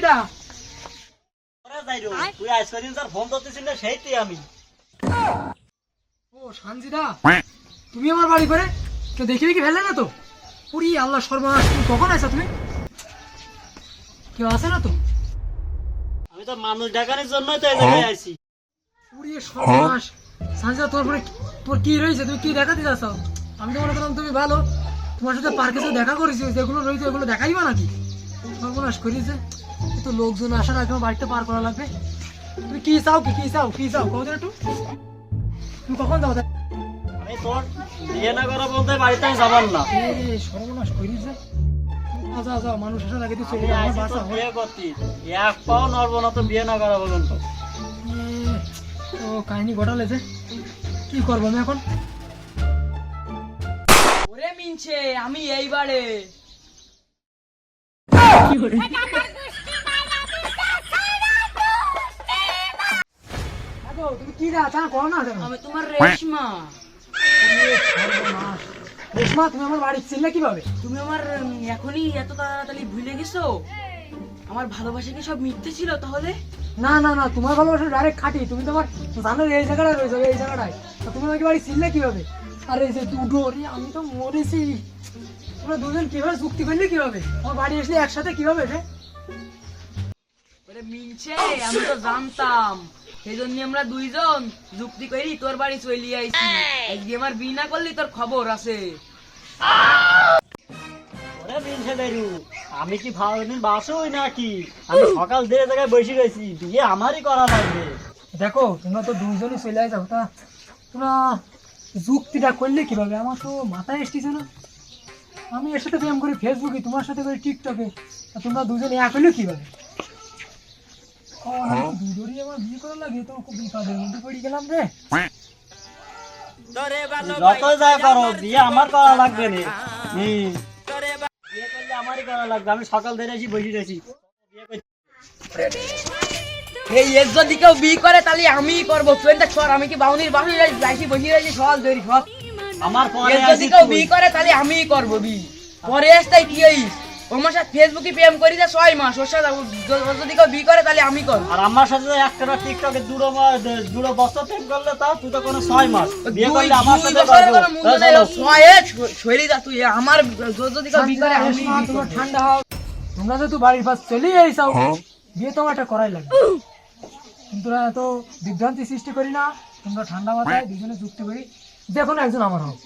সানজিদা তুই ice cream sir phone করতেছিস না সেইটি আমি। ও সানজিদা তুমি আমার বাড়ি করে কেউ দেখে দেখে ফেললে না তো? পুরি আল্লাহ সর্বনাশ, তুমি কখন আইসা? তুমি কেউ আসে না তো? আমি তো মানুষ দেখানোর জন্যই তো এই জায়গায় আইছি। পুরি সর্বনাশ। সানজিদা তোর কি রয়েছে? তুমি কি দেখাতে চাচ্ছ? আমি তো মনে করলাম তুমি ভালো, তোমার সাথে পার্কে যে দেখা করেছি যেগুলো রয়েছে ওগুলো দেখাইবা নাকি? সর্বনাশ করিয়েছে। তো লোকজন আসার আগে আমার বাড়িতে পার করা লাগবে। তুমি কি চাও? কি চাও কখন একটু? তুমি কখন যাও? আমি তোর বিয়ে না করা বলতে বাড়িতে আমি যাবার না। সর্বনাশ করিয়েছে। যাও মানুষ আসার আগে তো চলে আমি আইছি তোর বিয়ে করতে, এক পাও নড়বো না তো বিয়ে না করা পর্যন্ত। ও কাহিনী ঘটালেছে, কি করবো আমি এখন? ওরে মিনছে আমি এইবারে তুমি কি তা করো না? আমি তোমার রেশমা। রেশমা তুমি আমার বাড়ি ছিলে কিভাবে? তুমি আমার এখনই এত তাড়াতাড়ি ভুলে গেছো? আমার ভালোবাসা কি সব মিথ্যে ছিল তাহলে? না তোমার ভালোবাসা ডাইরেক্ট খাটি। তুমি তোমার জানো এই জায়গাটায় রয়েছে, এই জায়গাটায় তুমি আমাকে বাড়ি ছিলে কিভাবে? আরে যে দুটো আমি তো মরেছি। তোমরা দুজন কিভাবে চুক্তি করলে কিভাবে? আমার বাড়ি এসে একসাথে কিভাবে রে? ওরে মিনছে আমি তো জানতাম, সেই জন্য আমরা দুইজন যুক্তি করি তোর বাড়ি চলে আইছি। একদিন আমার বিয়ে না করলি তোর খবর আছে। ওরে বিনছে দেরু, আমি কি ভাবনি বাসই নাকি? আমি সকাল দিয়ে জায়গায় বসে গেছি, বিয়ে আমারই করা লাগবে। দেখো তোমরা তো দুজনই চলে যাও, তা তোমরা যুক্তিটা করলে কিভাবে? আমার তো মাথায় এসেছে না। আমি এর সাথে প্রেম করি ফেসবুকে, তোমার সাথে করি টিকটকে, তোমরা দুজনে এক হইলে কিভাবে? দুজনই আমার বিয়ে করা লাগে, তো খুব বিপদের মধ্যে পড়ে গেলাম রে। যত যাই করো বিয়ে আমার করা লাগবে না। বিয়ে করলে আমারই করা লাগবে। আমি সকাল ধরে এসে বসে রয়েছি। এই এর যদি কেউ বিয়ে করে তাহলে আমিই করবো। তুই দেখ সর, আমি কি বাউনির বাসে যাইছি বসে রয়েছি সকাল ধরে সব। আমার পরে এর যদি কেউ বিয়ে করে তাহলে আমিই করবো বিয়ে। পরে আসতাই কি হইস? আমার সাথে ফেসবুকে প্রেম করি যে 6 মাস, ওর সাথে যদি কেউ বিয়ে করে তাহলে আমি করবো। আর আমার সাথে একটা টিকটকে দুটো বছর প্রেম করলে তাও তুই তো কোনো 6 মাস বিয়ে করলে আমার সাথে তুই আমার যদি কেউ বিয়ে করে আমি তোমার ঠান্ডা হও। তোমরা যেহেতু বাড়ির পাশ চলেই আইসাও, বিয়ে তোমার একটা করাই লাগবে। কিন্তু এত বিভ্রান্তি সৃষ্টি করি না। তোমরা ঠান্ডা মাথায় দুজনে যুক্তি করি, দেখো না একজন আমার হোক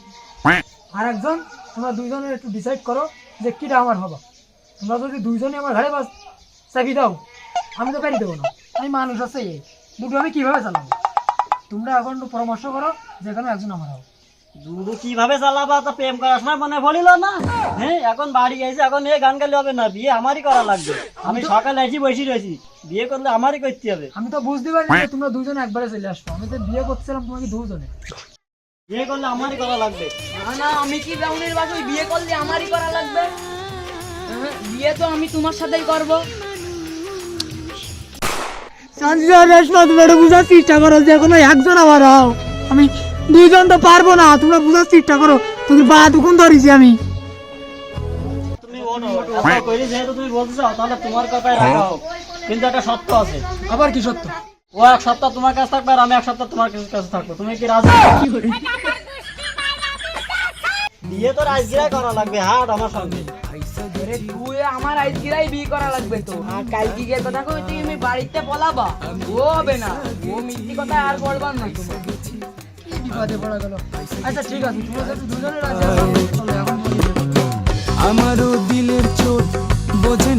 আর একজন, তোমরা দুইজনে একটু ডিসাইড করো যে কিটা আমার হবো। তোমরা যদি দুইজনে আমার ঘরে বাস চাবি দাও, আমি তো পারি দেবো না। আমি মানুষ আছে, দুটো আমি কিভাবে চালাবো? তোমরা এখন একটু পরামর্শ করো যে কোনো একজন আমার হোক। দুটো কিভাবে চালাবা? তো প্রেম করার সময় মনে পড়িল না? হ্যাঁ, এখন বাড়ি গেছে, এখন এই গান গাইলে হবে না, বিয়ে আমারই করা লাগবে। আমি সকালে এসে বসে রয়েছি, বিয়ে করলে আমারই করতে হবে। আমি তো বুঝতে পারি যে তোমরা দুজনে একবারে চলে আসবো। আমি তো বিয়ে করছিলাম তোমাকে দুজনে, বিয়ে করলে আমারই করা লাগবে। না আমি কি বাউনির বাসে বিয়ে করলে আমারই করা লাগবে? বিয়ে তো আমি তোমার সাথেই করবো। তোমরা বুঝার চেষ্টা করো যে কোনো একজন আমার হও। আমি দুইজন তো পারবো না, তোমরা বুঝার চেষ্টা করো। তুমি বা দুকুন ধরেছি আমি। তুমি যেহেতু তুমি বলতে চাও তাহলে তোমার কথাই রাখা হোক, কিন্তু একটা সত্য আছে। আবার কি সত্য? ও এক সপ্তাহ তোমার কাছে থাকবে আর আমি এক সপ্তাহ তোমার কাছে থাকবো। তুমি কি রাজি? বিয়ে তো আজকেই করা লাগবে। হাট আমার সঙ্গে। তুই আমার আজকেরাই বিয়ে করা লাগবে তো। আর কালকে গিয়ে কথা কই তুই আমি বাড়িতে পলাবা, ও হবে না। ও মিথ্যি কথা আর বলবার না তোমার। কি বিপদে পড়া গেল। আচ্ছা ঠিক আছে, তোমরা যদি দুজনে রাজি আছো চলো এখন। আমারও